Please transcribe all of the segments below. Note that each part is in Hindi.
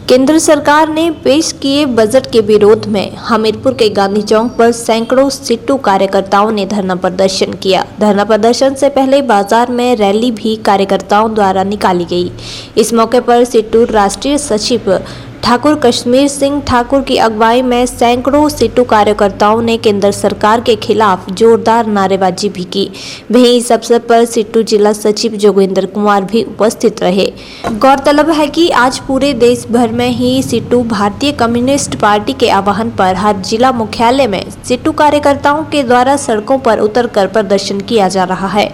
केंद्र सरकार ने पेश किए बजट के विरोध में हमीरपुर के गांधी चौक पर सैकड़ों सिट्टू कार्यकर्ताओं ने धरना प्रदर्शन किया। धरना प्रदर्शन से पहले बाजार में रैली भी कार्यकर्ताओं द्वारा निकाली गई। इस मौके पर सिट्टू राष्ट्रीय सचिव ठाकुर कश्मीर सिंह ठाकुर की अगुवाई में सैकड़ों सिट्टू कार्यकर्ताओं ने केंद्र सरकार के खिलाफ जोरदार नारेबाजी भी की। वहीं इस अवसर पर सिट्टू जिला सचिव जोगेंद्र कुमार भी उपस्थित रहे। गौरतलब है कि आज पूरे देश भर में ही सिट्टू भारतीय कम्युनिस्ट पार्टी के आह्वान पर हर जिला मुख्यालय में सिट्टू कार्यकर्ताओं के द्वारा सड़कों पर उतरकर प्रदर्शन किया जा रहा है।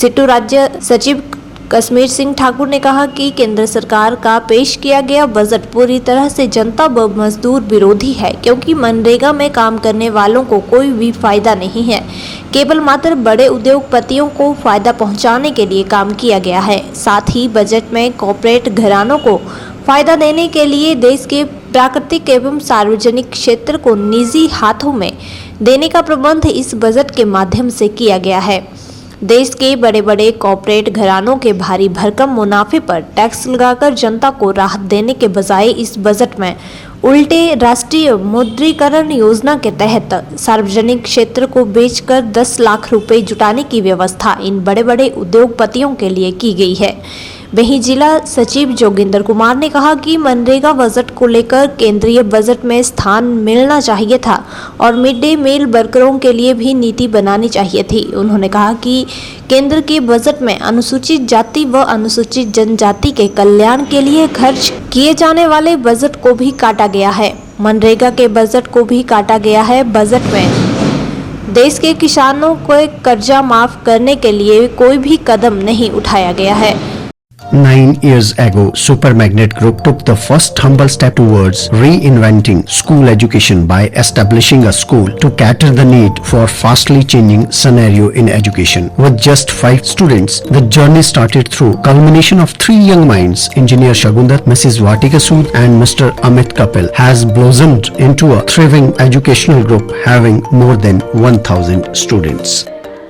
सिट्टू राज्य सचिव कश्मीर सिंह ठाकुर ने कहा कि केंद्र सरकार का पेश किया गया बजट पूरी तरह से जनता व मजदूर विरोधी है, क्योंकि मनरेगा में काम करने वालों को कोई भी फायदा नहीं है। केवल मात्र बड़े उद्योगपतियों को फायदा पहुंचाने के लिए काम किया गया है। साथ ही बजट में कॉर्पोरेट घरानों को फायदा देने के लिए देश के प्राकृतिक एवं सार्वजनिक क्षेत्र को निजी हाथों में देने का प्रबंध इस बजट के माध्यम से किया गया है। देश के बड़े बड़े कॉर्पोरेट घरानों के भारी भरकम मुनाफे पर टैक्स लगाकर जनता को राहत देने के बजाय इस बजट में उल्टे राष्ट्रीय मुद्रीकरण योजना के तहत सार्वजनिक क्षेत्र को बेचकर 10 लाख रुपए जुटाने की व्यवस्था इन बड़े बड़े उद्योगपतियों के लिए की गई है। वहीं जिला सचिव जोगेंद्र कुमार ने कहा कि मनरेगा बजट को लेकर केंद्रीय बजट में स्थान मिलना चाहिए था और मिड डे मील वर्करों के लिए भी नीति बनानी चाहिए थी। उन्होंने कहा कि केंद्र के बजट में अनुसूचित जाति व अनुसूचित जनजाति के कल्याण के लिए खर्च किए जाने वाले बजट को भी काटा गया है। मनरेगा के बजट को भी काटा गया है। बजट में देश के किसानों को कर्जा माफ करने के लिए कोई भी कदम नहीं उठाया गया है। 9 years ago, Super Magnet Group took the first humble step towards reinventing school education by establishing a school to cater the need for fastly changing scenario in education. With just 5 students, the journey started through culmination of 3 young minds, Engineer Shagundar, Mrs. Vatika Sood and Mr. Amit Kapil, has blossomed into a thriving educational group having more than 1000 students.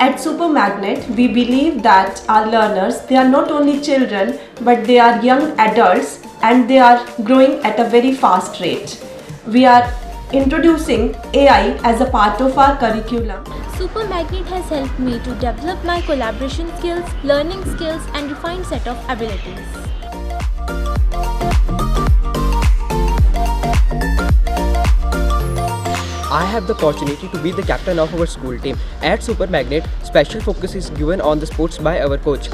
At Super Magnet, we believe that our learners, they are not only children, but they are young adults and they are growing at a very fast rate. We are introducing AI as a part of our curriculum. Super Magnet has helped me to develop my collaboration skills, learning skills and refined set of abilities. I have the opportunity to be the captain of our school team. At Super Magnet, special focus is given on the sports by our coach.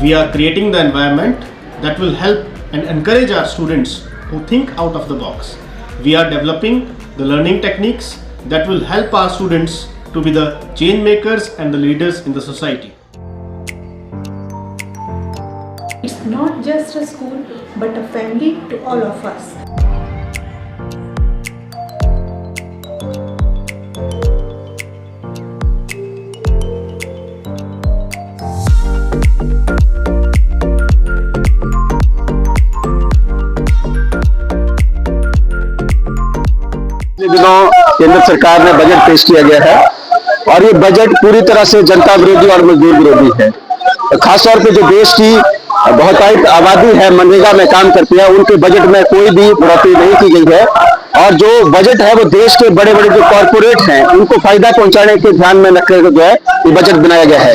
We are creating the environment that will help and encourage our students to think out of the box. We are developing the learning techniques that will help our students to be the change makers and the leaders in the society. It's not just a school, but a family to all of us. दिनों केंद्र सरकार ने बजट पेश किया गया है और ये बजट पूरी तरह से जनता विरोधी और मजदूर विरोधी है। खासतौर पे जो देश की बहुतायत आबादी है मनरेगा में काम करती है, उनके बजट में कोई भी बढ़ोतरी नहीं की गई है और जो बजट है वो देश के बड़े बड़े जो कॉर्पोरेट हैं उनको फायदा पहुंचाने के ध्यान में रखकर जो है ये बजट बनाया गया है।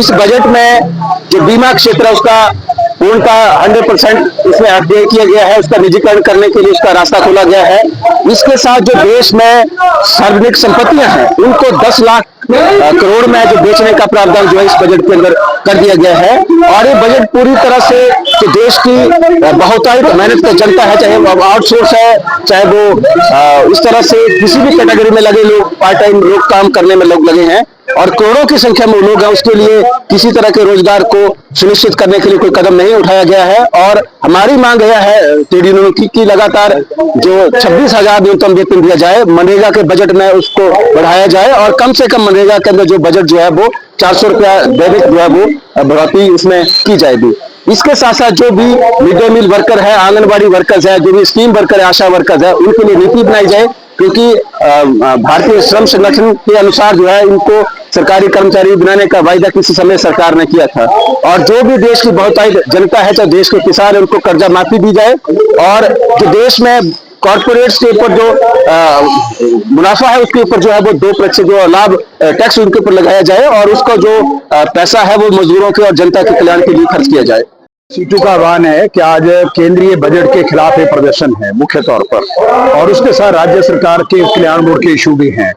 इस बजट में जो बीमा क्षेत्र है उसका पूर्णतः 100% इसमें अध्ययन किया गया है, उसका निजीकरण करने के लिए उसका रास्ता खोला गया है। इसके साथ जो देश में सार्वजनिक संपत्तियां हैं उनको 10 लाख करोड़ में जो बेचने का प्रावधान जो है इस बजट के अंदर कर दिया गया है और ये बजट पूरी तरह से जो देश की बहुतायत मेहनत की जनता है, चाहे वो आउटसोर्स है, चाहे वो इस तरह से किसी भी कैटेगरी में लगे लोग, पार्ट टाइम लोग काम करने में लोग लगे हैं और करोड़ों की संख्या में लोग हैं, उसके लिए किसी तरह के रोजगार को सुनिश्चित करने के लिए कोई कदम नहीं उठाया गया है। और हमारी मांग यह है ट्रेड यूनियन की लगातार जो 26,000 न्यूनतम वेतन दिया जाए, मनरेगा के बजट में उसको बढ़ाया जाए और कम से कम मनरेगा के अंदर जो बजट जो है वो 400 रुपया दैनिक जो है वो बढ़ोतरी इसमें की जाएगी। इसके साथ साथ जो भी मिड डे मील वर्कर है, आंगनबाड़ी वर्कर्स है, जो भी स्कीम वर्कर है, आशा वर्कर्स है, उनके लिए नीति बनाई जाए, क्योंकि भारतीय श्रम संगठन के अनुसार जो है इनको सरकारी कर्मचारी बनाने का वायदा किसी समय सरकार ने किया था, और जो भी देश की बहुतायत जनता है, चाहे देश के किसान है, उनको कर्जा माफी दी जाए, और जो देश में कॉर्पोरेट्स के ऊपर जो मुनाफा है उसके ऊपर जो है वो 2% जो लाभ टैक्स उनके ऊपर लगाया जाए, और उसका जो पैसा है वो मजदूरों के और जनता के कल्याण के लिए खर्च किया जाए। सीटू का आह्वान है कि आज केंद्रीय बजट के खिलाफ ये प्रदर्शन है मुख्य तौर पर, और उसके साथ राज्य सरकार के कल्याण बोर्ड के इशू भी हैं।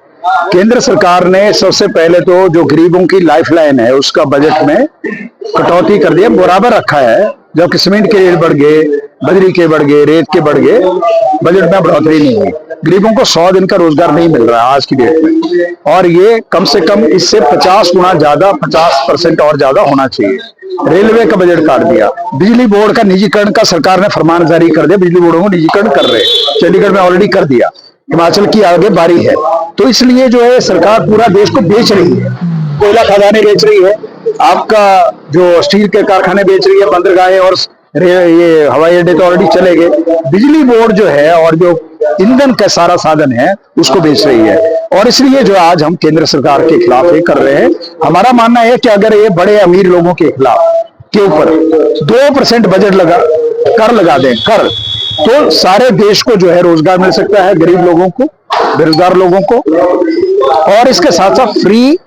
केंद्र सरकार ने सबसे पहले तो जो गरीबों की लाइफलाइन है उसका बजट में कटौती कर दिया, बराबर रखा है। जबकि सीमेंट के रेट बढ़ गए, बजरी के बढ़ गए, रेत के बढ़ गए, बजट में बढ़ोतरी नहीं हुई। गरीबों को 100 दिन का रोजगार नहीं मिल रहा है आज की डेट में, और ये कम से कम इससे 50 गुना ज्यादा, 50% और ज्यादा होना चाहिए। रेलवे का बजट काट दिया, बिजली बोर्ड का निजीकरण का सरकार ने फरमान जारी कर दिया, बिजली बोर्डों को निजीकरण कर रहे, चंडीगढ़ में ऑलरेडी कर दिया, हिमाचल की आगे बारी है। तो इसलिए जो है सरकार पूरा देश को बेच रही है, कोयला खदानें बेच रही है, आपका जो स्टील के कारखाने बेच रही है, बंदरगाहें और ये हवाई अड्डे तो ऑलरेडी चले गए। बिजली बोर्ड जो है और जो ईंधन का सारा साधन है उसको बेच रही है, और इसलिए जो आज हम केंद्र सरकार के खिलाफ ये कर रहे हैं। हमारा मानना है कि अगर ये बड़े अमीर लोगों के खिलाफ के ऊपर 2% बजट लगा दें कर, तो सारे देश को जो है रोजगार मिल सकता है, गरीब लोगों को, बेरोजगार लोगों को, और इसके साथ साथ फ्री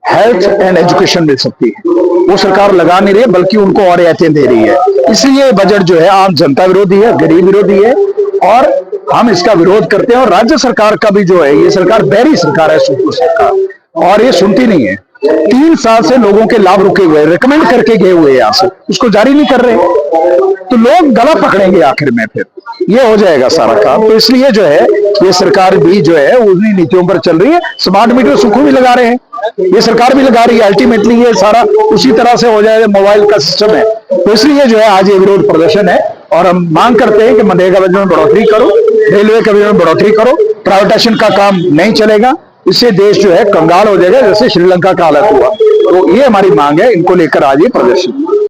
हेल्थ एंड एजुकेशन मिल सकती है। वो सरकार लगा नहीं रही है, बल्कि उनको और रियायतें दे रही है। इसलिए बजट जो है आम जनता विरोधी है, गरीब विरोधी है, और हम इसका विरोध करते हैं। और राज्य सरकार का भी जो है, ये सरकार बहरी सरकार है, सुप्रीम सरकार, और ये सुनती नहीं है। 3 साल से लोगों के लाभ रुके हुए, रिकमेंड करके गए हुए यहाँ से, उसको जारी नहीं कर रहे, तो लोग गला पकड़ेंगे आखिर में, फिर ये हो जाएगा सारा काम। तो इसलिए जो है ये सरकार भी जो है उन्हीं नीतियों पर चल रही है। स्मार्ट मीटर सुखो भी लगा रहे हैं, ये सरकार भी लगा रही है, अल्टीमेटली ये सारा उसी तरह से हो जाएगा, मोबाइल का सिस्टम है। तो इसलिए जो है आज ये विरोध प्रदर्शन है, और हम मांग करते हैं कि मनरेगा बजट में बढ़ोतरी करो, रेलवे के बजट में बढ़ोतरी करो, प्राइवेटाइजेशन का काम नहीं चलेगा, इससे देश जो है कंगाल हो जाएगा, जैसे श्रीलंका का हालत हुआ। तो ये हमारी मांग है, इनको लेकर आज ये प्रदर्शन।